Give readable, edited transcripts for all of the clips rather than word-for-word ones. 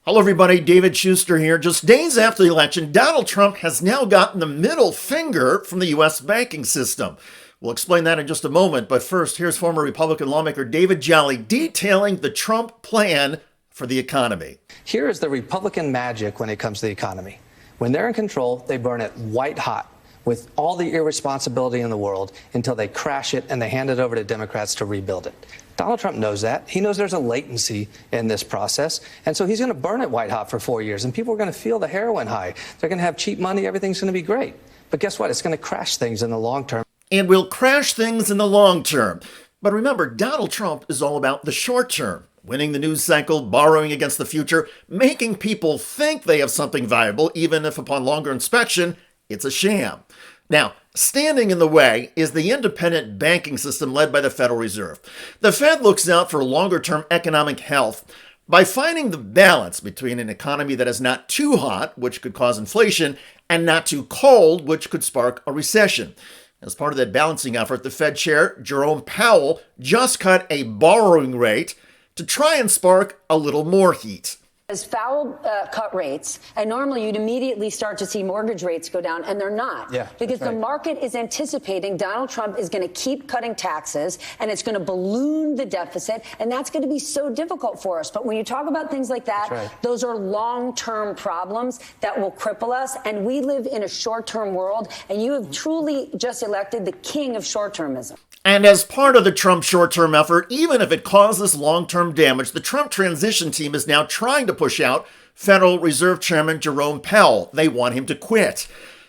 Hello, everybody. David Shuster here. Just days after the election, Donald Trump has now gotten the middle finger from the U.S. banking system. We'll explain that in just a moment. But first, here's former Republican lawmaker David Jolly detailing the Trump plan for the economy. Here is the Republican magic when it comes to the economy. When they're in control, they burn it white hot with all the irresponsibility in the world until they crash it and they hand it over to Democrats to rebuild it. Donald Trump knows that. He knows there's a latency in this process. And so he's going to burn it white hot for 4 years. And people are going to feel the heroin high. They're going to have cheap money. Everything's going to be great. But guess what? It's going to crash things in the long term. And will crash things in the long term. But remember, Donald Trump is all about the short term. Winning the news cycle, borrowing against the future, making people think they have something valuable, even if upon longer inspection, it's a sham. Now, standing in the way is the independent banking system led by the Federal Reserve. The Fed looks out for longer-term economic health by finding the balance between an economy that is not too hot, which could cause inflation, and not too cold, which could spark a recession. As part of that balancing effort, the Fed Chair Jerome Powell just cut a borrowing rate to try and spark a little more heat. As Powell cut rates, and normally you'd immediately start to see mortgage rates go down, and they're not. Because the market is anticipating Donald Trump is going to keep cutting taxes, and it's going to balloon the deficit, and that's going to be so difficult for us. But when you talk about things like that, those are long-term problems that will cripple us, and we live in a short-term world, and you have truly just elected the king of short-termism. And as part of the Trump short-term effort, even if it causes long-term damage, the Trump transition team is now trying to push out Federal Reserve Chairman Jerome Powell. They want him to quit.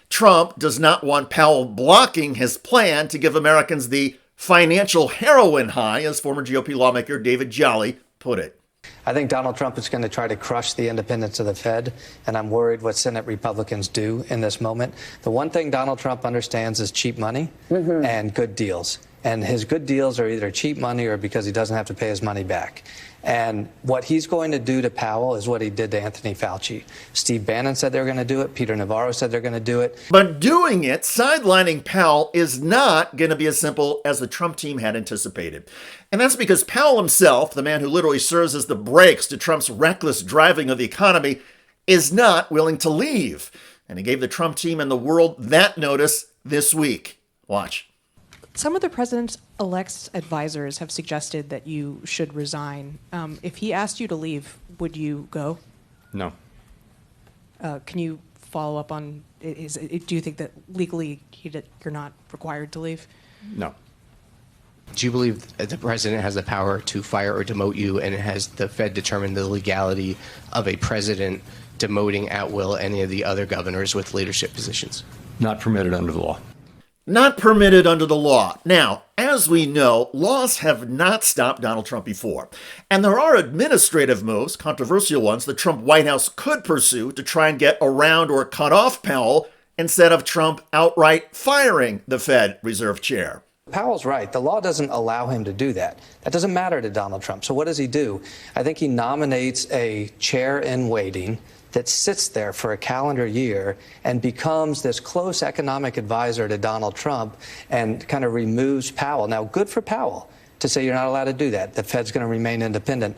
Trump does not want Powell blocking his plan to give Americans the financial heroin high, as former GOP lawmaker David Jolly put it. I think Donald Trump is going to try to crush the independence of the Fed, and I'm worried what Senate Republicans do in this moment. The one thing Donald Trump understands is cheap money and good deals. And his good deals are either cheap money or because he doesn't have to pay his money back. And what he's going to do to Powell is what he did to Anthony Fauci. Steve Bannon said they were going to do it. Peter Navarro said they're going to do it. But doing it, sidelining Powell, is not going to be as simple as the Trump team had anticipated. And that's because Powell himself, the man who literally serves as the brakes to Trump's reckless driving of the economy, is not willing to leave. And he gave the Trump team and the world that notice this week. Watch. Some of the president-elect's advisors have suggested that you should resign. If he asked you to leave, would you go? No. Can you follow up on, do you think that legally you're not required to leave? No. Do you believe that the president has the power to fire or demote you, and has the Fed determined the legality of a president demoting at will any of the other governors with leadership positions? Not permitted under the law. Not permitted under the law. Now, as we know, laws have not stopped Donald Trump before. And there are administrative moves, controversial ones, the Trump White House could pursue to try and get around or cut off Powell instead of Trump outright firing the Fed Reserve Chair. Powell's right. The law doesn't allow him to do that. That doesn't matter to Donald Trump. So what does he do? I think he nominates a chair in waiting that sits there for a calendar year and becomes this close economic advisor to Donald Trump and kind of removes Powell. Now, good for Powell to say you're not allowed to do that. The Fed's going to remain independent.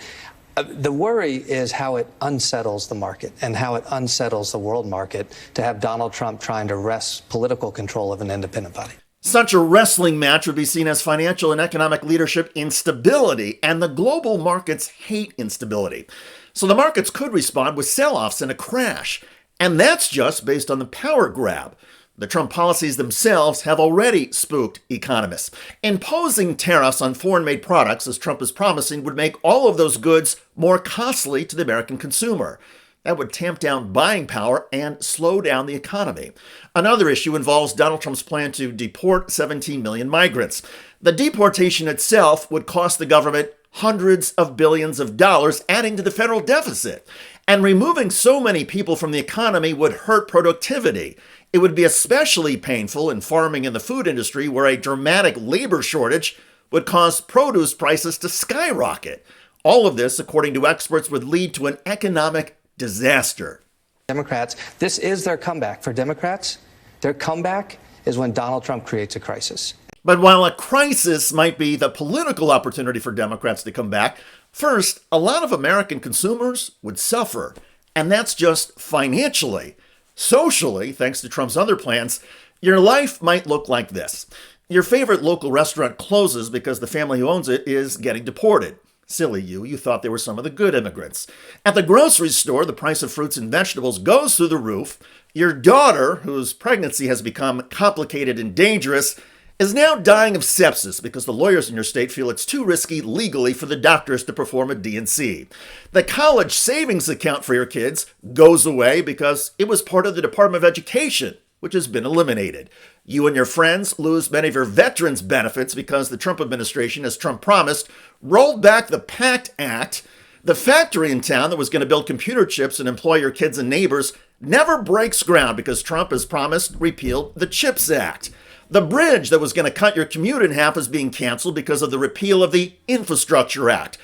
The worry is how it unsettles the market and how it unsettles the world market to have Donald Trump trying to wrest political control of an independent body. Such a wrestling match would be seen as financial and economic leadership instability, and the global markets hate instability. So the markets could respond with sell-offs and a crash. And that's just based on the power grab. The Trump policies themselves have already spooked economists. Imposing tariffs on foreign-made products, as Trump is promising, would make all of those goods more costly to the American consumer. That would tamp down buying power and slow down the economy. Another issue involves Donald Trump's plan to deport 17 million migrants. The deportation itself would cost the government hundreds of billions of dollars, adding to the federal deficit. And removing so many people from the economy would hurt productivity. It would be especially painful in farming and the food industry, where a dramatic labor shortage would cause produce prices to skyrocket. All of this, according to experts, would lead to an economic disaster. Democrats, this is their comeback. For Democrats, their comeback is when Donald Trump creates a crisis. But while a crisis might be the political opportunity for Democrats to come back, first, a lot of American consumers would suffer. And that's just financially. Socially, thanks to Trump's other plans, your life might look like this. Your favorite local restaurant closes because the family who owns it is getting deported. Silly you, you thought they were some of the good immigrants. At the grocery store, the price of fruits and vegetables goes through the roof. Your daughter, whose pregnancy has become complicated and dangerous, is now dying of sepsis because the lawyers in your state feel it's too risky legally for the doctors to perform a D&C. The college savings account for your kids goes away because it was part of the Department of Education, which has been eliminated. You and your friends lose many of your veterans' benefits because the Trump administration, as Trump promised, rolled back the PACT Act. The factory in town that was going to build computer chips and employ your kids and neighbors never breaks ground because Trump has promised repealed the CHIPS Act. The bridge that was going to cut your commute in half is being canceled because of the repeal of the Infrastructure Act.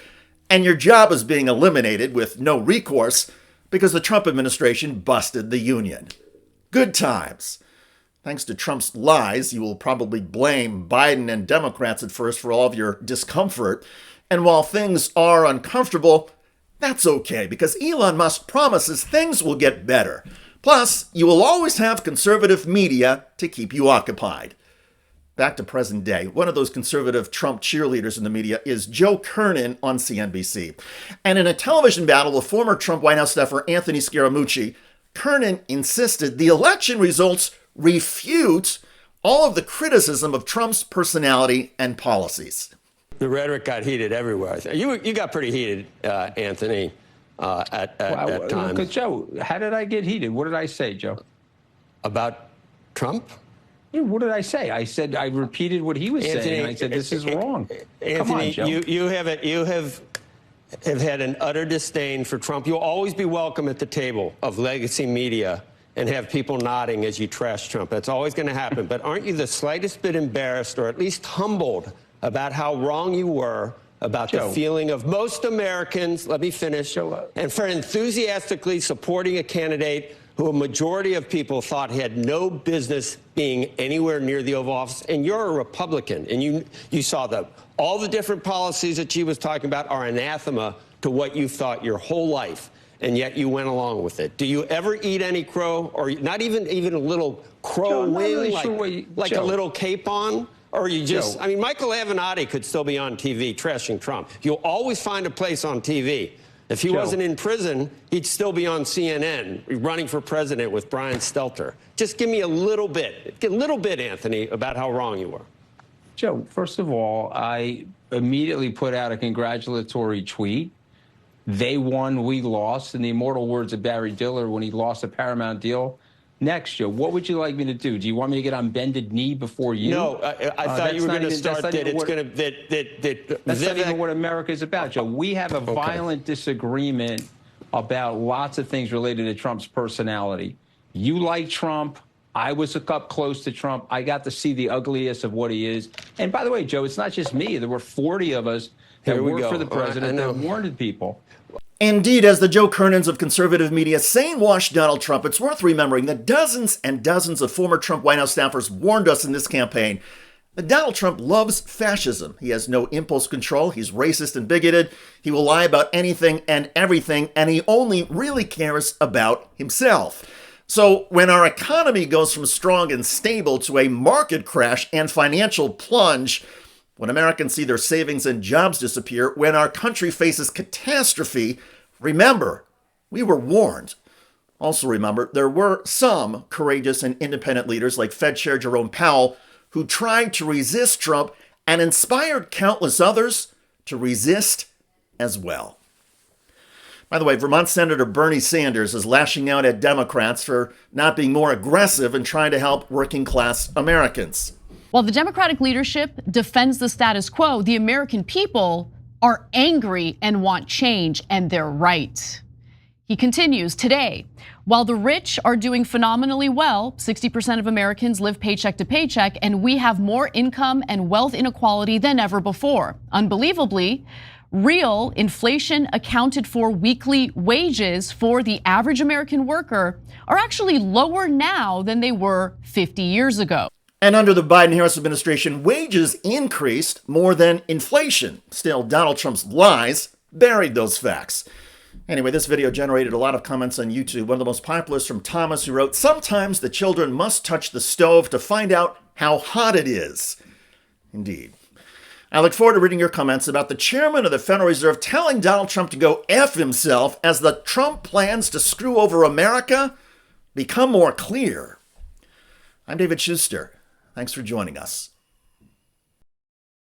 And your job is being eliminated with no recourse because the Trump administration busted the union. Good times. Thanks to Trump's lies, you will probably blame Biden and Democrats at first for all of your discomfort. And while things are uncomfortable, that's okay because Elon Musk promises things will get better. Plus, you will always have conservative media to keep you occupied. Back to present day, one of those conservative Trump cheerleaders in the media is Joe Kernan on CNBC. And in a television battle with former Trump White House staffer Anthony Scaramucci, Kernan insisted the election results refute all of the criticism of Trump's personality and policies. The rhetoric got heated everywhere. You got pretty heated, Anthony, at times. Joe, how did I get heated? What did I say, Joe? About Trump? Yeah, what did I say? I said I repeated what he was saying. And I said this is wrong. Anthony, come on, Joe. you have had an utter disdain for Trump. You'll always be welcome at the table of legacy media and have people nodding as you trash Trump. That's always going to happen. But aren't you the slightest bit embarrassed or at least humbled about how wrong you were about Joe, the feeling of most Americans, let me finish, and for enthusiastically supporting a candidate who a majority of people thought had no business being anywhere near the Oval Office? And you're a Republican, and you saw all the different policies that she was talking about are anathema to what you thought your whole life, and yet you went along with it. Do you ever eat any crow, or not even a little crow Joe, wing, really like Joe, a little capon? Or you just, Joe, I mean, Michael Avenatti could still be on TV trashing Trump. You'll always find a place on TV. If he wasn't in prison, he'd still be on CNN running for president with Brian Stelter. Just give me a little bit, Anthony, about how wrong you were. Joe, first of all, I immediately put out a congratulatory tweet. They won, we lost. In the immortal words of Barry Diller when he lost a Paramount deal. Next, Joe, what would you like me to do? Do you want me to get on bended knee before you? No, I thought you were going to start that it's going to... That's not even what America is about, Joe. We have a violent disagreement about lots of things related to Trump's personality. You like Trump. I was up close to Trump. I got to see the ugliest of what he is. And by the way, Joe, it's not just me. There were 40 of us that worked for the president that warned people. Indeed, as the Joe Kernans of conservative media sane-wash Donald Trump, it's worth remembering that dozens and dozens of former Trump White House staffers warned us in this campaign that Donald Trump loves fascism. He has no impulse control. He's racist and bigoted. He will lie about anything and everything, and he only really cares about himself. So when our economy goes from strong and stable to a market crash and financial plunge, when Americans see their savings and jobs disappear, when our country faces catastrophe, remember, we were warned. Also remember, there were some courageous and independent leaders like Fed Chair Jerome Powell who tried to resist Trump and inspired countless others to resist as well. By the way, Vermont Senator Bernie Sanders is lashing out at Democrats for not being more aggressive in trying to help working-class Americans. While the Democratic leadership defends the status quo, the American people are angry and want change, and they're right. He continues, today, while the rich are doing phenomenally well, 60% of Americans live paycheck to paycheck, and we have more income and wealth inequality than ever before. Unbelievably, real inflation accounted for weekly wages for the average American worker are actually lower now than they were 50 years ago. And under the Biden-Harris administration, wages increased more than inflation. Still, Donald Trump's lies buried those facts. Anyway, this video generated a lot of comments on YouTube. One of the most popular is from Thomas, who wrote, "Sometimes the children must touch the stove to find out how hot it is." Indeed. I look forward to reading your comments about the chairman of the Federal Reserve telling Donald Trump to go F himself as the Trump plans to screw over America become more clear. I'm David Shuster. Thanks for joining us.